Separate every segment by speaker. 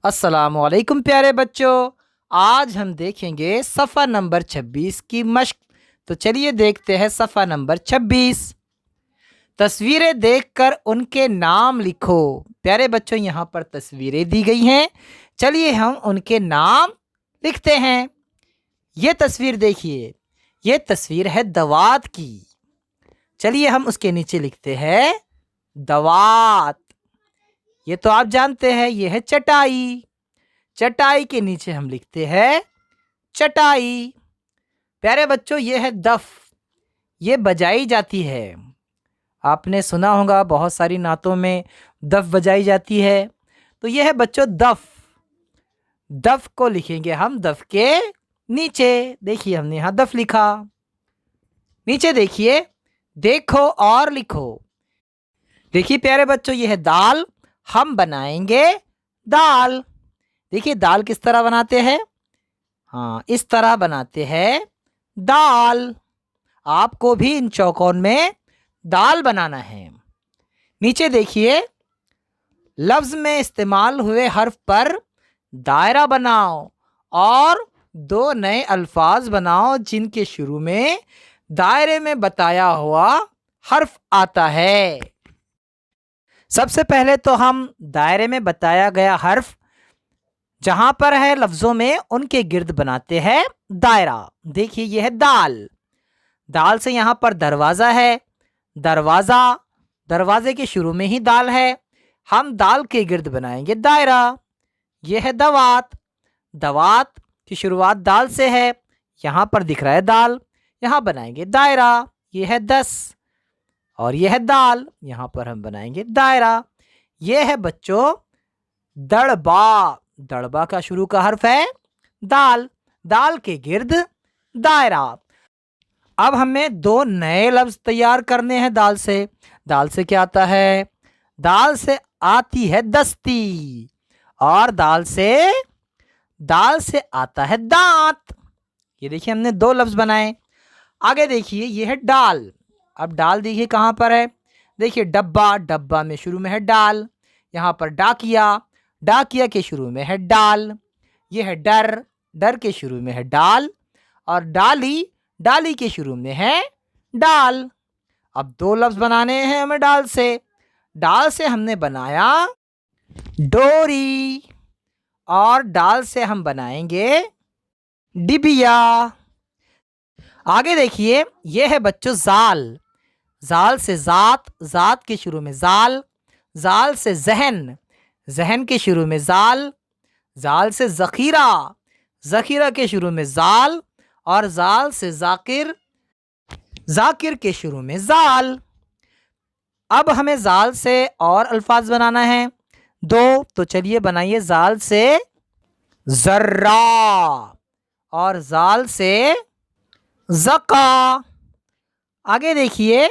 Speaker 1: अस्सलाम वालेकुम प्यारे बच्चों। आज हम देखेंगे सफ़ा नंबर 26 की मश्क। तो चलिए देखते हैं सफ़ा नंबर 26। तस्वीरें देखकर उनके नाम लिखो। प्यारे बच्चों, यहाँ पर तस्वीरें दी गई हैं, चलिए हम उनके नाम लिखते हैं। ये तस्वीर देखिए, ये तस्वीर है दवात की। चलिए हम उसके नीचे लिखते हैं दवात। ये तो आप जानते हैं, ये है चटाई। चटाई के नीचे हम लिखते हैं चटाई। प्यारे बच्चों, ये है दफ। ये बजाई जाती है। आपने सुना होगा बहुत सारी नातों में दफ बजाई जाती है। तो ये है बच्चों दफ। दफ को लिखेंगे हम दफ के नीचे। देखिए हमने यहाँ दफ लिखा। नीचे देखिए, देखो और लिखो। देखिए प्यारे बच्चों, ये है दाल। हम बनाएंगे दाल। देखिए दाल किस तरह बनाते हैं। हाँ, इस तरह बनाते हैं दाल। आपको भी इन चौकोन में दाल बनाना है। नीचे देखिए, लफ्ज़ में इस्तेमाल हुए हर्फ पर दायरा बनाओ और दो नए अल्फाज बनाओ जिनके शुरू में दायरे में बताया हुआ हर्फ आता है। सबसे पहले तो हम दायरे में बताया गया हर्फ जहां पर है लफ्जों में उनके गिर्द बनाते हैं दायरा। देखिए यह है दाल। दाल से यहाँ पर दरवाज़ा है। दरवाज़ा, दरवाजे के शुरू में ही दाल है। हम दाल के गिर्द बनाएंगे दायरा। यह है दवात। दवात की शुरुआत दाल से है। यहाँ पर दिख रहा है दाल, यहाँ बनाएंगे दायरा। यह है 10 और यह है दाल, यहाँ पर हम बनाएंगे दायरा। यह है बच्चों दड़बा। दड़बा का शुरू का हर्फ है दाल। दाल के गिर्द दायरा। अब हमें दो नए लफ्ज तैयार करने हैं दाल से। दाल से क्या आता है? दाल से आती है दस्ती और दाल से आता है दांत। ये देखिए हमने दो लफ्ज बनाए। आगे देखिए, ये है डाल। अब डाल देखिए कहाँ पर है। देखिए डब्बा, डब्बा में शुरू में है डाल। यहाँ पर डाकिया, डाकिया के शुरू में है डाल। ये है डर, डर के शुरू में है डाल। और डाली, डाली के शुरू में है डाल। अब दो लफ्ज बनाने हैं हमें डाल से। डाल से हमने बनाया डोरी और डाल से हम बनाएंगे डिबिया। आगे देखिए, यह है बच्चों जाल। जाल से जात, जात के शुरू में जाल। जाल से जहन, जहन के शुरू में जाल। जाल से ज़ख़ीरा, ज़ख़ीरा के शुरू में जाल। और जाल से ज़ाकिर, ज़ाकिर के शुरू में जाल। अब हमें जाल से और अल्फाज बनाना है दो। तो चलिए बनाइए जाल से ज़र्रा और जाल से ज़का। आगे देखिए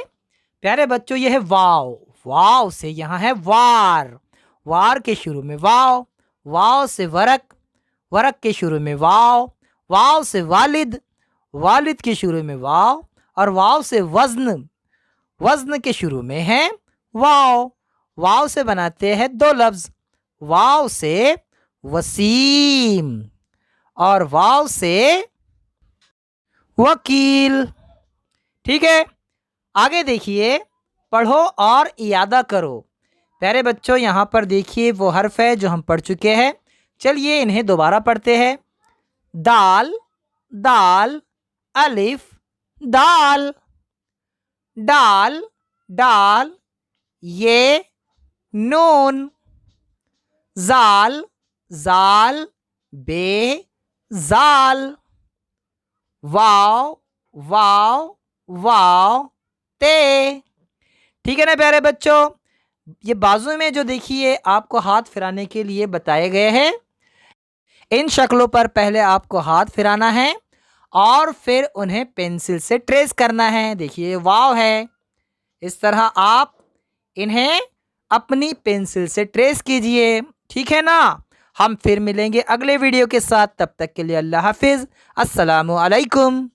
Speaker 1: प्यारे बच्चों, यह है वाव। वाव से यहाँ है वार। वार के शुरू में वाव। वाव से वरक, वरक के शुरू में वाव। वाव से वालिद, वालिद के शुरू में वाव। और वाव से वज़्न, वज़्न के शुरू में है वाव। वाव से बनाते हैं दो लफ्ज़। वाव से वसीम और वाव से वकील। ठीक है, आगे देखिए, पढ़ो और इयादा करो। प्यारे बच्चों, यहाँ पर देखिए वो हर्फ है जो हम पढ़ चुके हैं। चलिए इन्हें दोबारा पढ़ते हैं। दाल, दाल, अलिफ, दाल। डाल, डाल, ये नून। जाल, जाल, बे जाल। वाव, वाव, वाव, ते। ठीक है ना प्यारे बच्चों। ये बाजू में जो देखिए आपको हाथ फिराने के लिए बताए गए हैं। इन शक्लों पर पहले आपको हाथ फिराना है और फिर उन्हें पेंसिल से ट्रेस करना है। देखिए वाव है, इस तरह आप इन्हें अपनी पेंसिल से ट्रेस कीजिए। ठीक है ना। हम फिर मिलेंगे अगले वीडियो के साथ। तब तक के लिए अल्लाह हाफिज़। अस्सलामु अलैकुम।